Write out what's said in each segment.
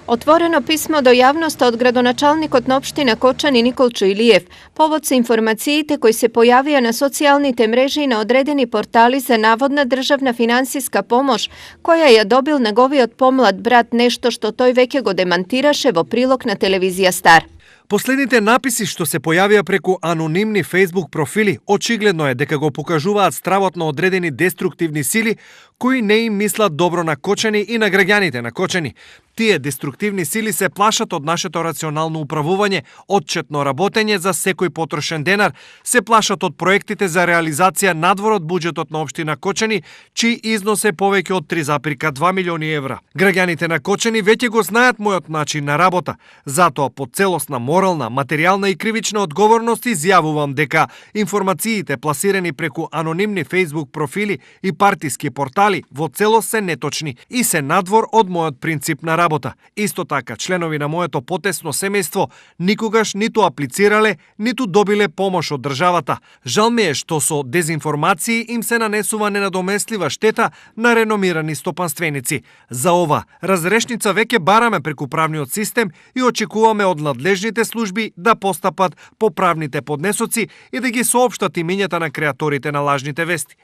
Otvoreno pismo do javnosti od gradonačelnikот на општина Кочани Никол Чуилиев, повод се информациите кои се појавија на социјалните мрежи и на одредени портали за наводна државна финансиска помош, која ја добил неговиот помлад брат, нешто што тој веќе го демантираше во прилог на телевизија Стар. Последните написи што се појавија преку анонимни Facebook профили, очигледно е дека го покажуваат стравот на одредени деструктивни сили кои не им мислат добро на Кочани и на граѓаните на Кочани. Тие деструктивни сили се плашат од нашето рационално управување, отчетно работење за секој потрошен денар, се плашат од проектите за реализација надвор од буџетот на општина Кочани, чиј износ е повеќе од 3,2 милиони евра. Граѓаните на Кочани веќе го знаат мојот начин на работа, затоа по целосна морална, материјална и кривична одговорност изјавувам дека информациите пласирани преку анонимни Facebook профили и партиски портали во целост се неточни и се надвор од мојот принцип на работа. Исто така, членови на моето потесно семејство никогаш ниту аплицирале, ниту добиле помош од државата. Жал ми е што со дезинформации им се нанесува ненадомеслива штета на реномирани стопанственици. За ова разрешница веќе бараме преку правниот систем и очекуваме од надлежните служби да постапат по правните поднесоци и да ги соопштат имињата на креаторите на лажните вести.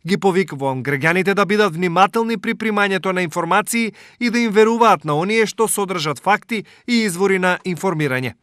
Ги повикувам граѓаните да бидат внимателни при примањето на информации и да им веруваат на оние што содржат факти и извори на информирање.